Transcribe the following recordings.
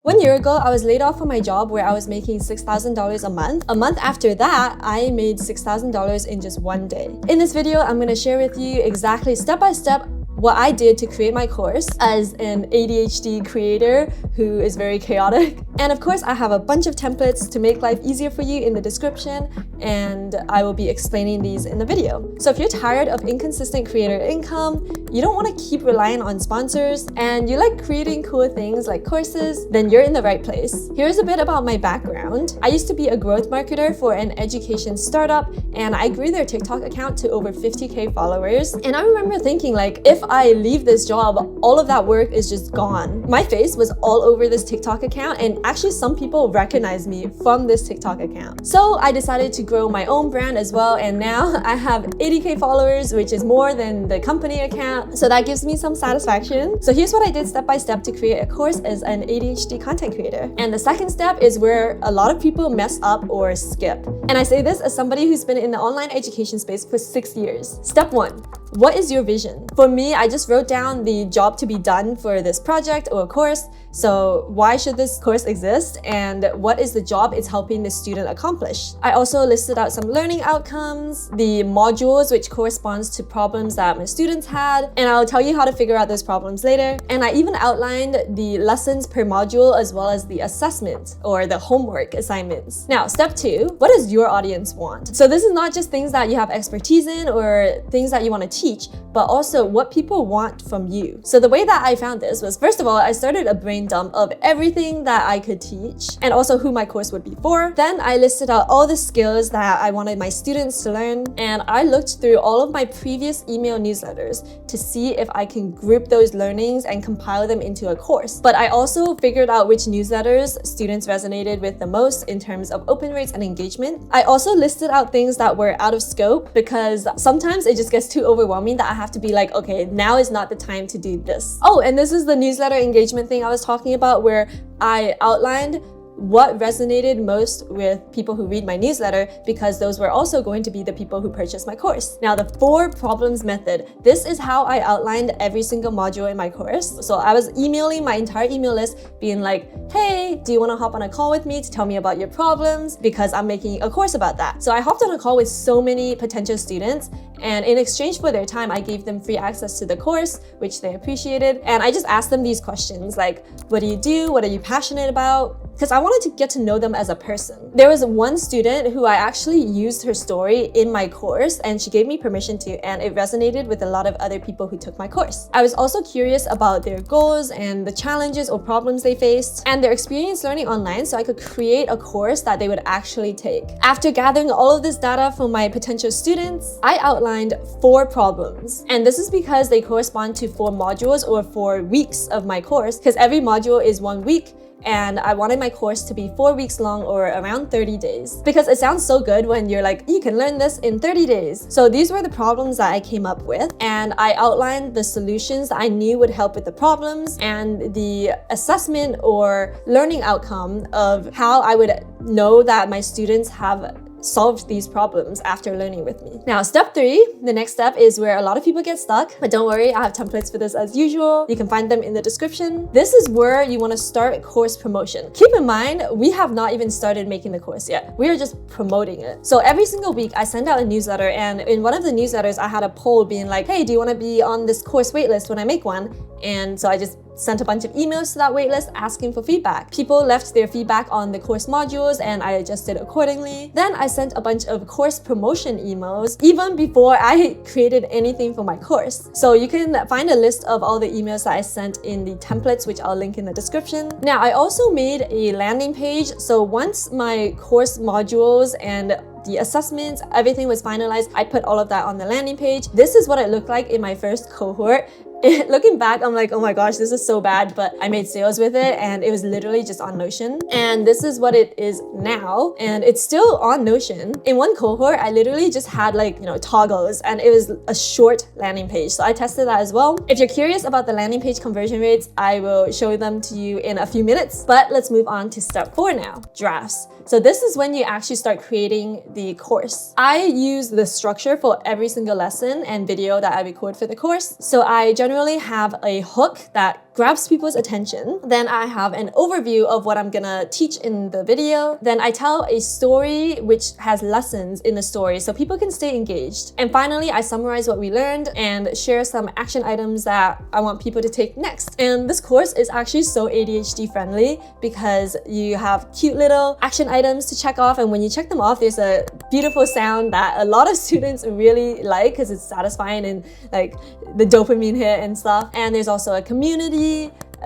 1 year ago, I was laid off from my job where I was making $6,000 a month. A month after that, I made $6,000 in just one day. In this video, I'm gonna share with you exactly step by step what I did to create my course as an ADHD creator who is very chaotic. And of course, I have a bunch of templates to make life easier for you in the description, and I will be explaining these in the video. So if you're tired of inconsistent creator income, you don't want to keep relying on sponsors, and you like creating cool things like courses, then you're in the right place. Here's a bit about my background. I used to be a growth marketer for an education startup, and I grew their TikTok account to over 50K followers. And I remember thinking, like, if I leave this job, all of that work is just gone. My face was all over this TikTok account, and actually some people recognize me from this TikTok account. So I decided to grow my own brand as well, and now I have 80K followers, which is more than the company account. So that gives me some satisfaction. So here's what I did step by step to create a course as an ADHD content creator. And the second step is where a lot of people mess up or skip. And I say this as somebody who's been in the online education space for 6 years. Step 1. What is your vision? For me, I just wrote down the job to be done for this project or course. So why should this course exist, and what is the job it's helping the student accomplish? I also listed out some learning outcomes, the modules which corresponds to problems that my students had, and I'll tell you how to figure out those problems later. And I even outlined the lessons per module as well as the assessment or the homework assignments. Now, step 2, what does your audience want? So this is not just things that you have expertise in or things that you want to teach, but also what people want from you. So the way that I found this was, first of all, I started a brain dump of everything that I could teach and also who my course would be for. Then I listed out all the skills that I wanted my students to learn, and I looked through all of my previous email newsletters to see if I can group those learnings and compile them into a course. But I also figured out which newsletters students resonated with the most in terms of open rates and engagement. I also listed out things that were out of scope because sometimes it just gets too overwhelming that I have to be like, okay, now is not the time to do this. Oh, and this is the newsletter engagement thing I was talking about, where I outlined what resonated most with people who read my newsletter, because those were also going to be the people who purchased my course. Now, the 4 problems method. This is how I outlined every single module in my course. So I was emailing my entire email list being like, hey, do you want to hop on a call with me to tell me about your problems? Because I'm making a course about that. So I hopped on a call with so many potential students, and in exchange for their time, I gave them free access to the course, which they appreciated. And I just asked them these questions like, what do you do? What are you passionate about? Because I wanted to get to know them as a person. There was one student who I actually used her story in my course, and she gave me permission to, and it resonated with a lot of other people who took my course. I was also curious about their goals and the challenges or problems they faced and their experience learning online, so I could create a course that they would actually take. After gathering all of this data from my potential students, I outlined 4 problems. And this is because they correspond to 4 modules or 4 weeks of my course, because every module is 1 week. And I wanted my course to be 4 weeks long or around 30 days. Because it sounds so good when you're like, you can learn this in 30 days. So these were the problems that I came up with. And I outlined the solutions that I knew would help with the problems and the assessment or learning outcome of how I would know that my students have solved these problems after learning with me. Now, step 3, the next step is where a lot of people get stuck, but don't worry, I have templates for this as usual. You can find them in the description. This is where you want to start course promotion. Keep in mind, we have not even started making the course yet. We are just promoting it. So every single week I send out a newsletter, and in one of the newsletters I had a poll being like, hey, do you want to be on this course waitlist when I make one? And so I just sent a bunch of emails to that waitlist asking for feedback. People left their feedback on the course modules, and I adjusted accordingly. Then I sent a bunch of course promotion emails even before I created anything for my course. So you can find a list of all the emails that I sent in the templates, which I'll link in the description. Now, I also made a landing page. So once my course modules and the assessments, everything was finalized, I put all of that on the landing page. This is what it looked like in my first cohort. Looking back, I'm like, oh my gosh, this is so bad, but I made sales with it, and it was literally just on Notion. And this is what it is now, and it's still on Notion. In one cohort, I literally just had toggles, and it was a short landing page. So I tested that as well. If you're curious about the landing page conversion rates, I will show them to you in a few minutes. But let's move on to step 4 now, drafts. So this is when you actually start creating the course. I use the structure for every single lesson and video that I record for the course. So I generally have a hook that grabs people's attention. Then I have an overview of what I'm gonna teach in the video. Then I tell a story which has lessons in the story so people can stay engaged. And finally, I summarize what we learned and share some action items that I want people to take next. And this course is actually so ADHD friendly because you have cute little action items to check off, and when you check them off, there's a beautiful sound that a lot of students really like because it's satisfying and like the dopamine hit and stuff. And there's also a community,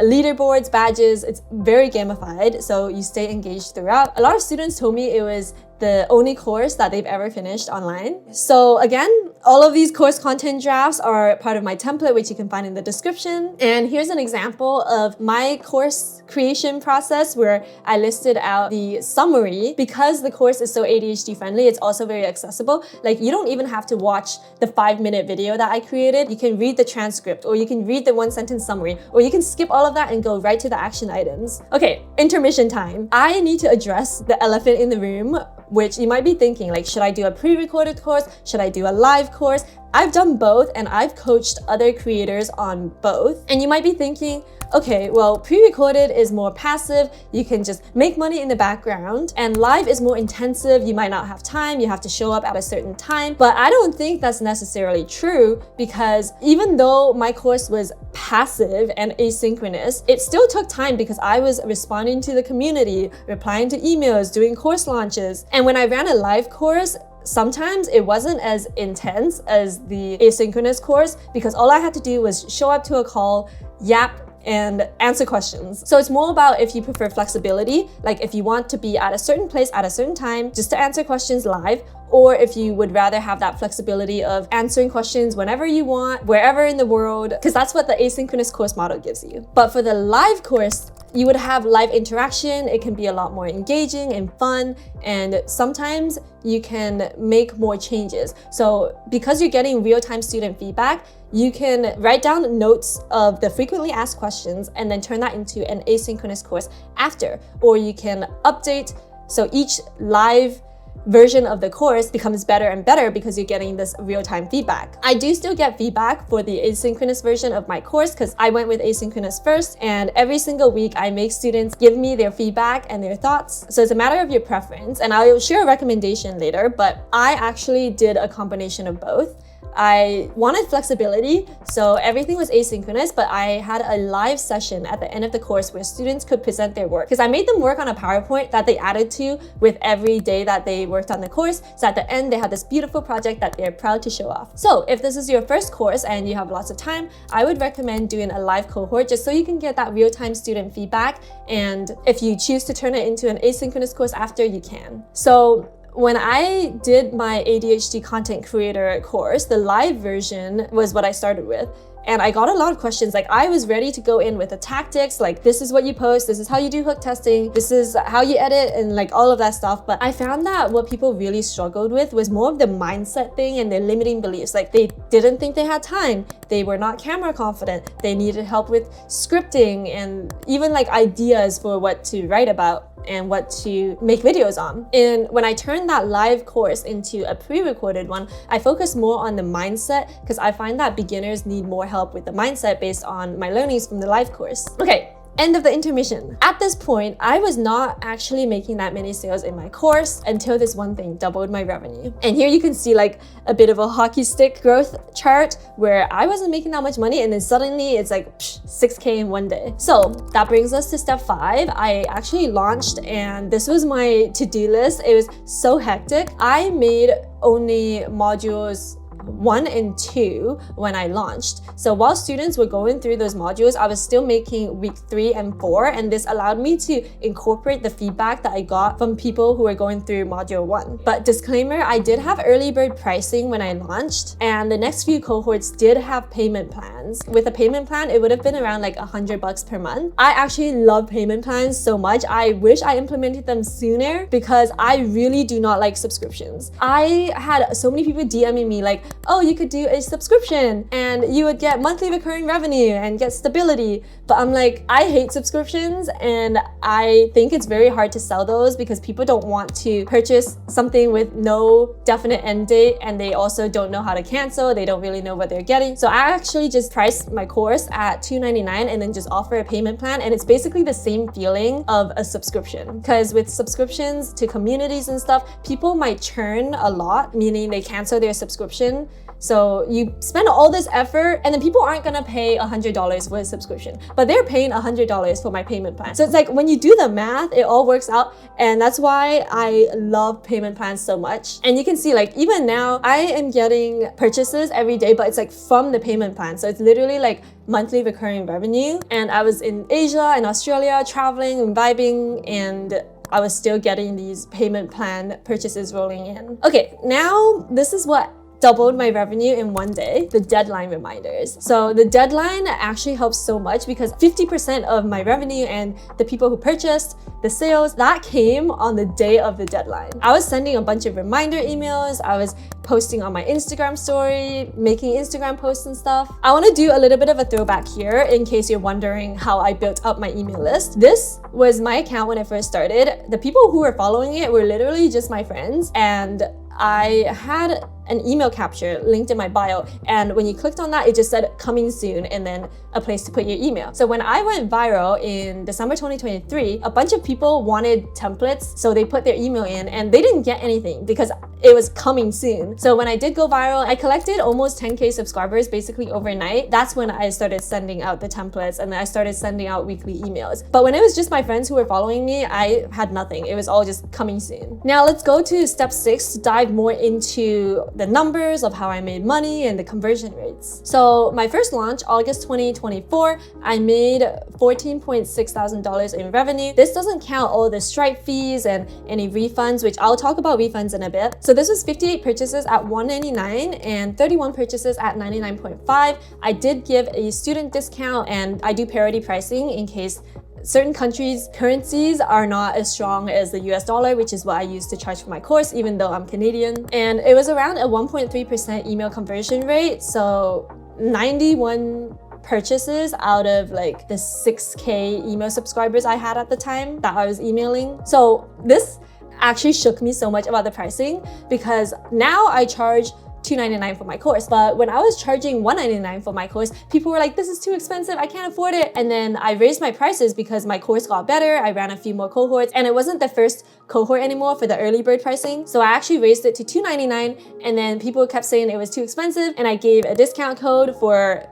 leaderboards, badges. It's very gamified, so you stay engaged throughout. A lot of students told me it was the only course that they've ever finished online. So again, all of these course content drafts are part of my template, which you can find in the description. And here's an example of my course creation process where I listed out the summary. Because the course is so ADHD friendly, it's also very accessible. Like, you don't even have to watch the 5-minute video that I created. You can read the transcript, or you can read the 1-sentence summary, or you can skip all of that and go right to the action items. Okay, intermission time. I need to address the elephant in the room, which you might be thinking, like, should I do a pre-recorded course? Should I do a live course? I've done both, and I've coached other creators on both. And you might be thinking, okay, well, pre-recorded is more passive. You can just make money in the background, and live is more intensive. You might not have time. You have to show up at a certain time. But I don't think that's necessarily true, because even though my course was passive and asynchronous, it still took time because I was responding to the community, replying to emails, doing course launches. And when I ran a live course, sometimes it wasn't as intense as the asynchronous course because all I had to do was show up to a call, yap, and answer questions. So it's more about if you prefer flexibility, like if you want to be at a certain place at a certain time just to answer questions live, or if you would rather have that flexibility of answering questions whenever you want, wherever in the world, because that's what the asynchronous course model gives you. But for the live course, you would have live interaction. It can be a lot more engaging and fun, and sometimes you can make more changes. So because you're getting real-time student feedback, you can write down notes of the frequently asked questions and then turn that into an asynchronous course after, or you can update. So each live version of the course becomes better and better because you're getting this real-time feedback. I do still get feedback for the asynchronous version of my course because I went with asynchronous first, and every single week I make students give me their feedback and their thoughts. So it's a matter of your preference, and I'll share a recommendation later, but I actually did a combination of both. I wanted flexibility, so everything was asynchronous, but I had a live session at the end of the course where students could present their work, because I made them work on a PowerPoint that they added to with every day that they worked on the course. So at the end, they had this beautiful project that they're proud to show off. So if this is your first course and you have lots of time, I would recommend doing a live cohort just so you can get that real-time student feedback. And if you choose to turn it into an asynchronous course after, you can. So when I did my ADHD content creator course, the live version was what I started with. And I got a lot of questions. Like, I was ready to go in with the tactics, like this is what you post, this is how you do hook testing, this is how you edit, and like all of that stuff. But I found that what people really struggled with was more of the mindset thing and their limiting beliefs. Like, they didn't think they had time, they were not camera confident, they needed help with scripting and even like ideas for what to write about and what to make videos on. And when I turned that live course into a pre-recorded one, I focused more on the mindset because I find that beginners need more help with the mindset based on my learnings from the live course. Okay. End of the intermission. At this point, I was not actually making that many sales in my course until this one thing doubled my revenue. And here you can see like a bit of a hockey stick growth chart where I wasn't making that much money and then suddenly it's like 6K in one day. So that brings us to step 5. I actually launched, and this was my to-do list. It was so hectic. I made only modules 1 and 2 when I launched. So while students were going through those modules, I was still making week 3 and 4, and this allowed me to incorporate the feedback that I got from people who were going through module 1. But disclaimer, I did have early bird pricing when I launched, and the next few cohorts did have payment plans. With a payment plan, it would have been around like $100 per month. I actually love payment plans so much. I wish I implemented them sooner because I really do not like subscriptions. I had so many people DMing me like, oh, you could do a subscription and you would get monthly recurring revenue and get stability. But I'm like, I hate subscriptions and I think it's very hard to sell those because people don't want to purchase something with no definite end date, and they also don't know how to cancel. They don't really know what they're getting. So I actually just priced my course at $2.99 and then just offer a payment plan, and it's basically the same feeling of a subscription. Because with subscriptions to communities and stuff, people might churn a lot, meaning they cancel their subscription. So you spend all this effort and then people aren't gonna pay $100 for a subscription, but they're paying $100 for my payment plan. So it's like when you do the math, it all works out, and that's why I love payment plans so much. And you can see, like, even now I am getting purchases every day, but it's like from the payment plan. So it's literally like monthly recurring revenue. And I was in Asia and Australia traveling and vibing, and I was still getting these payment plan purchases rolling in. Okay, now this is what doubled my revenue in one day, the deadline reminders. So the deadline actually helps so much because 50% of my revenue and the people who purchased, the sales, that came on the day of the deadline. I was sending a bunch of reminder emails, I was posting on my Instagram story, making Instagram posts and stuff. I want to do a little bit of a throwback here in case you're wondering how I built up my email list. This was my account when I first started. The people who were following it were literally just my friends, and I had an email capture linked in my bio, and when you clicked on that, it just said coming soon and then a place to put your email. So when I went viral in December 2023, a bunch of people wanted templates, so they put their email in and they didn't get anything because it was coming soon. So when I did go viral, I collected almost 10K subscribers basically overnight. That's when I started sending out the templates and then I started sending out weekly emails. But when it was just my friends who were following me, I had nothing. It was all just coming soon. Now let's go to step 6 to dive more into the numbers of how I made money and the conversion rates. So my first launch, August 2024, I made $14,600 in revenue. This doesn't count all the Stripe fees and any refunds, which I'll talk about refunds in a bit. So this was 58 purchases at $199 and 31 purchases at $99.5. I did give a student discount and I do parity pricing in case certain countries' currencies are not as strong as the US dollar, which is what I use to charge for my course, even though I'm Canadian. And it was around a 1.3% email conversion rate. So 91 purchases out of like the 6K email subscribers I had at the time that I was emailing. So this actually shook me so much about the pricing because now I charge $299 for my course. But when I was charging $199 for my course, people were like, this is too expensive, I can't afford it. And then I raised my prices because my course got better. I ran a few more cohorts and it wasn't the first cohort anymore for the early bird pricing. So I actually raised it to $299 and then people kept saying it was too expensive and I gave a discount code for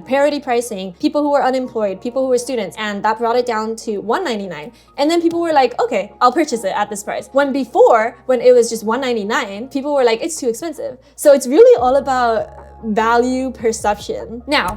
parity pricing, people who were unemployed, people who were students, and that brought it down to $199. And then people were like, okay, I'll purchase it at this price. When before, when it was just $199, people were like, it's too expensive. So it's really all about value perception. Now,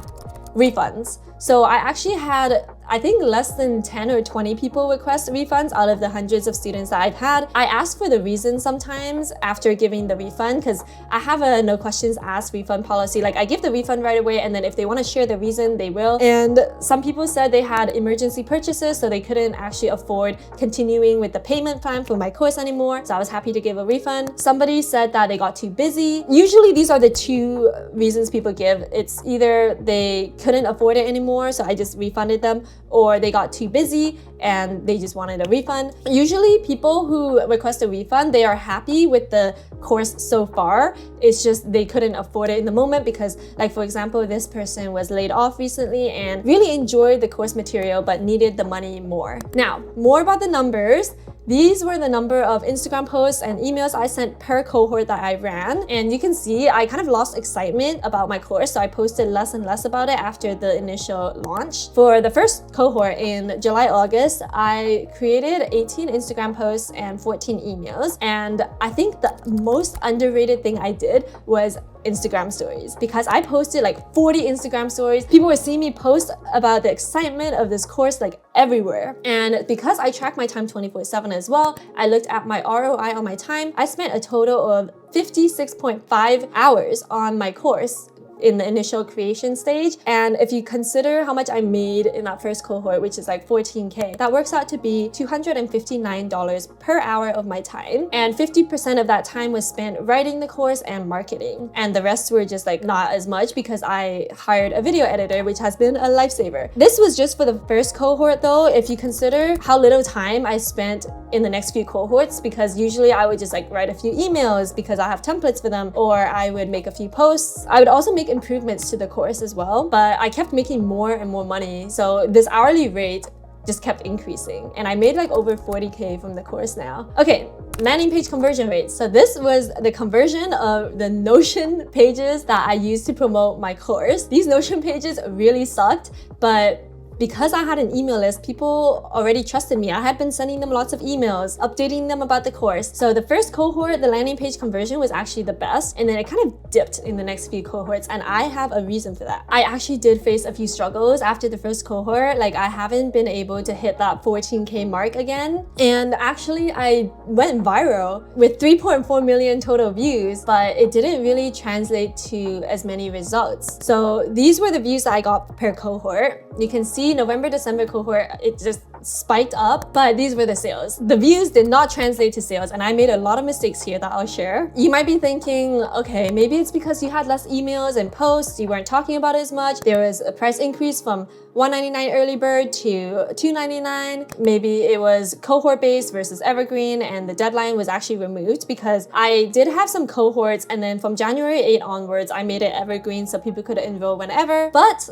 refunds. So I actually had, I think, less than 10 or 20 people request refunds out of the hundreds of students that I've had. I ask for the reason sometimes after giving the refund because I have a no questions asked refund policy. Like I give the refund right away and then if they want to share the reason, they will. And some people said they had emergency purchases so they couldn't actually afford continuing with the payment plan for my course anymore. So I was happy to give a refund. Somebody said that they got too busy. Usually these are the two reasons people give. It's either they couldn't afford it anymore, so I just refunded them, or they got too busy and they just wanted a refund. Usually people who request a refund, they are happy with the course so far. It's just they couldn't afford it in the moment because, like, for example, this person was laid off recently and really enjoyed the course material but needed the money more. Now, more about the numbers. These were the number of Instagram posts and emails I sent per cohort that I ran. And you can see I kind of lost excitement about my course, so I posted less and less about it after the initial launch. For the first cohort in July, August, I created 18 Instagram posts and 14 emails. And I think the most underrated thing I did was Instagram stories because I posted like 40 Instagram stories. People were seeing me post about the excitement of this course like everywhere. And because I track my time 24/7 as well, I looked at my ROI on my time. I spent a total of 56.5 hours on my course in the initial creation stage. And if you consider how much I made in that first cohort, which is like 14K, that works out to be $259 per hour of my time. And 50% of that time was spent writing the course and marketing. And the rest were just like not as much because I hired a video editor, which has been a lifesaver. This was just for the first cohort though. If you consider how little time I spent in the next few cohorts, because usually I would just like write a few emails because I have templates for them, or I would make a few posts. I would also make improvements to the course as well, but I kept making more and more money. So this hourly rate just kept increasing, and I made like over 40K from the course now. Okay, landing page conversion rates. So this was the conversion of the Notion pages that I used to promote my course. These Notion pages really sucked, but because I had an email list, people already trusted me. I had been sending them lots of emails, updating them about the course. So the first cohort, the landing page conversion was actually the best, and then it kind of dipped in the next few cohorts, and I have a reason for that. I actually did face a few struggles after the first cohort. Like I haven't been able to hit that 14K mark again. And actually I went viral with 3.4 million total views, but it didn't really translate to as many results. So these were the views that I got per cohort. You can see November, December cohort, it just spiked up, but these were the sales. The views did not translate to sales, and I made a lot of mistakes here that I'll share. You might be thinking, okay, maybe it's because you had less emails and posts, you weren't talking about it as much. There was a price increase from $199 early bird to $299. Maybe it was cohort based versus evergreen, and the deadline was actually removed because I did have some cohorts, and then from January 8 onwards, I made it evergreen so people could enroll whenever. But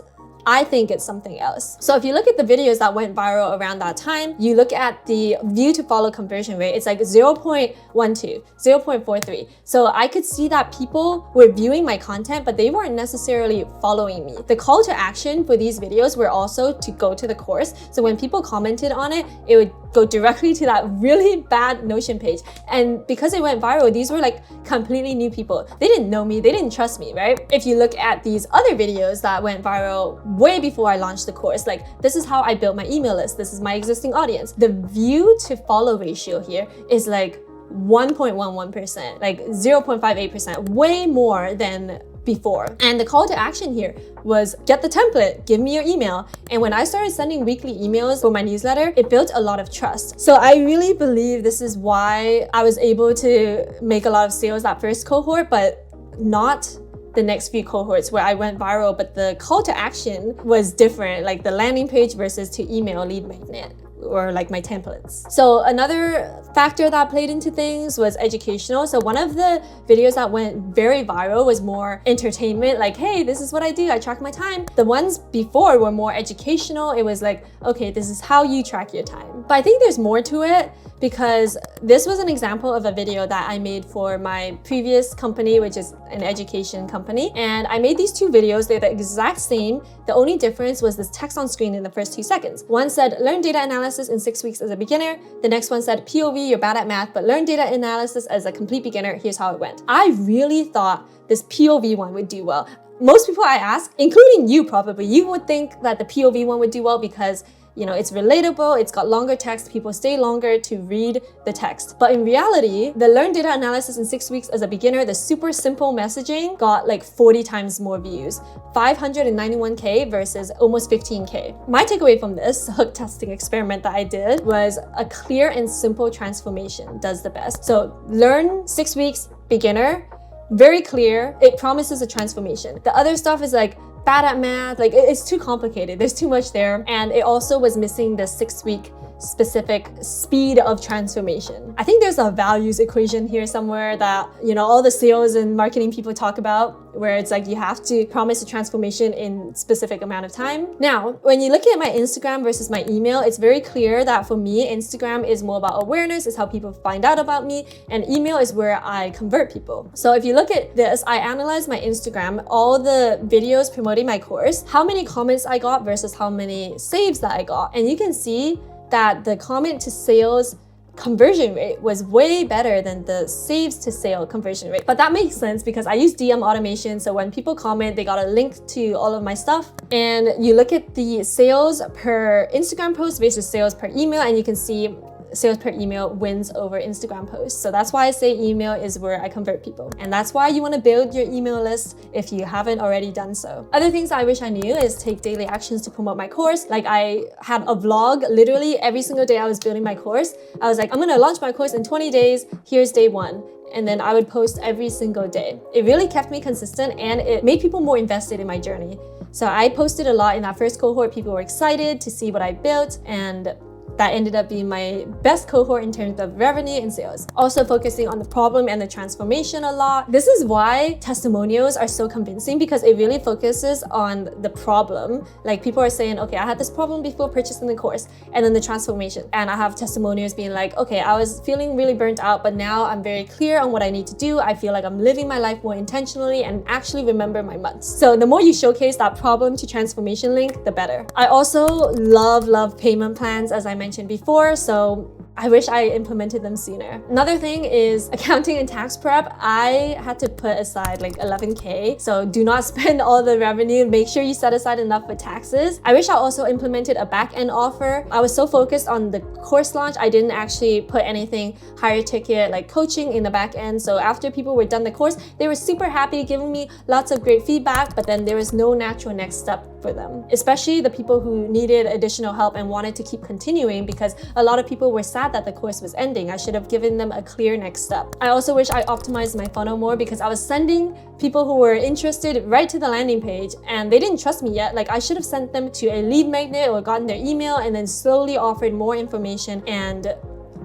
I think it's something else. So if you look at the videos that went viral around that time, you look at the view to follow conversion rate, it's like 0.12, 0.43. So I could see that people were viewing my content, but they weren't necessarily following me. The call to action for these videos were also to go to the course. So when people commented on it, it would go directly to that really bad Notion page. And because it went viral, these were like completely new people. They didn't know me, they didn't trust me, right? If you look at these other videos that went viral way before I launched the course, like this is how I built my email list, this is my existing audience. The view to follow ratio here is like 1.11%, like 0.58%, way more than before. And the call to action here was get the template, give me your email. And when I started sending weekly emails for my newsletter, it built a lot of trust. So I really believe this is why I was able to make a lot of sales that first cohort, but not the next few cohorts where I went viral, but the call to action was different, like the landing page versus to email lead magnet, or like my templates. So another factor that played into things was educational. So one of the videos that went very viral was more entertainment, like, hey, this is what I do, I track my time. The ones before were more educational. It was like, okay, this is how you track your time. But I think there's more to it, because this was an example of a video that I made for my previous company, which is an education company. And I made these two videos, they're the exact same. The only difference was this text on screen in the first 2 seconds. One said, learn data analysis in 6 weeks as a beginner. The next one said, POV, you're bad at math, but learn data analysis as a complete beginner. Here's how it went. I really thought this POV one would do well. Most people I ask, including you probably, you would think that the POV one would do well because it's relatable, it's got longer text, people stay longer to read the text. But in reality, the learn data analysis in 6 weeks as a beginner, the super simple messaging got like 40 times more views, 591K versus almost 15K. My takeaway from this hook testing experiment that I did was a clear and simple transformation does the best. So learn 6 weeks, beginner, very clear, it promises a transformation. The other stuff is like, bad at math, like it's too complicated, there's too much there. And it also was missing the 6-week specific speed of transformation. I think there's a values equation here somewhere that, all the sales and marketing people talk about, where it's like you have to promise a transformation in specific amount of time. Now, when you look at my Instagram versus my email, it's very clear that for me, Instagram is more about awareness, is how people find out about me, and email is where I convert people. So if you look at this, I analyzed my Instagram, all the videos promoting my course, how many comments I got versus how many saves that I got. And you can see that the comment to sales conversion rate was way better than the saves to sale conversion rate. But that makes sense because I use DM automation. So when people comment, they got a link to all of my stuff. And you look at the sales per Instagram post versus sales per email, and you can see sales per email wins over Instagram posts. So that's why I say email is where I convert people. And that's why you want to build your email list if you haven't already done so. Other things I wish I knew is take daily actions to promote my course. Like I had a vlog literally every single day I was building my course. I was like, I'm gonna launch my course in 20 days. Here's day 1. And then I would post every single day. It really kept me consistent and it made people more invested in my journey. So I posted a lot in that first cohort. People were excited to see what I built, and that ended up being my best cohort in terms of revenue and sales. Also focusing on the problem and the transformation a lot. This is why testimonials are so convincing, because it really focuses on the problem. Like people are saying, okay, I had this problem before purchasing the course, and then the transformation. And I have testimonials being like, okay, I was feeling really burnt out, but now I'm very clear on what I need to do. I feel like I'm living my life more intentionally and actually remember my months. So the more you showcase that problem to transformation link, the better. I also love payment plans, as I mentioned before, so I wish I implemented them sooner. Another thing is accounting and tax prep. I had to put aside like 11K. So do not spend all the revenue. Make sure you set aside enough for taxes. I wish I also implemented a back-end offer. I was so focused on the course launch, I didn't actually put anything higher ticket like coaching in the back end. So after people were done the course, they were super happy, giving me lots of great feedback, but then there was no natural next step for them, especially the people who needed additional help and wanted to keep continuing, because a lot of people were sad that the course was ending. I should have given them a clear next step. I also wish I optimized my funnel more, because I was sending people who were interested right to the landing page and they didn't trust me yet. Like I should have sent them to a lead magnet or gotten their email and then slowly offered more information and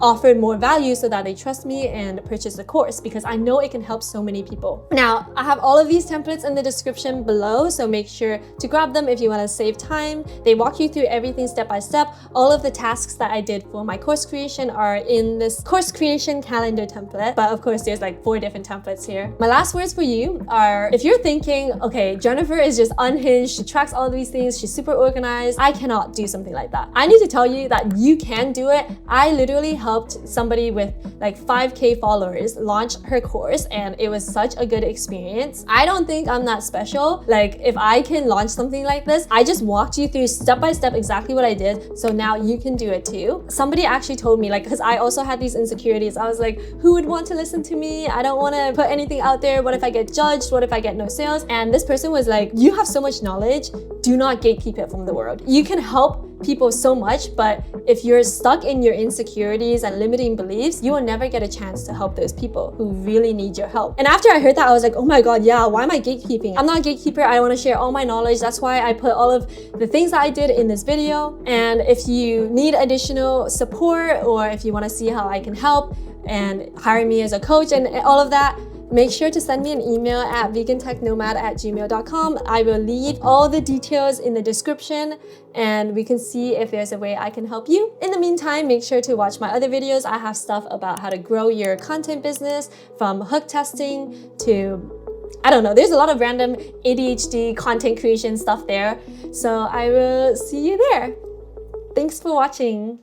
offered more value so that they trust me and purchase the course, because I know it can help so many people. Now, I have all of these templates in the description below, so make sure to grab them if you want to save time. They walk you through everything step by step. All of the tasks that I did for my course creation are in this course creation calendar template, but of course there's like 4 different templates here. My last words for you are, if you're thinking, okay, Jennifer is just unhinged, she tracks all these things, she's super organized, I cannot do something like that. I need to tell you that you can do it. I literally helped somebody with like 5K followers launch her course, and it was such a good experience. I don't think I'm that special. Like if I can launch something like this, I just walked you through step by step exactly what I did, so now you can do it too. Somebody actually told me, like, because I also had these insecurities, I was like, who would want to listen to me? I don't want to put anything out there. What if I get judged? What if I get no sales? And this person was like, you have so much knowledge, do not gatekeep it from the world. You can help people so much, but if you're stuck in your insecurities and limiting beliefs, you will never get a chance to help those people who really need your help. And after I heard that, I was like, oh my god, yeah, why am I gatekeeping? I'm not a gatekeeper. I want to share all my knowledge. That's why I put all of the things that I did in this video. And if you need additional support, or if you want to see how I can help and hire me as a coach and all of that, make sure to send me an email at vegantechnomad@gmail.com. I will leave all the details in the description and we can see if there's a way I can help you. In the meantime, make sure to watch my other videos. I have stuff about how to grow your content business, from hook testing to, I don't know, there's a lot of random ADHD content creation stuff there. So I will see you there. Thanks for watching.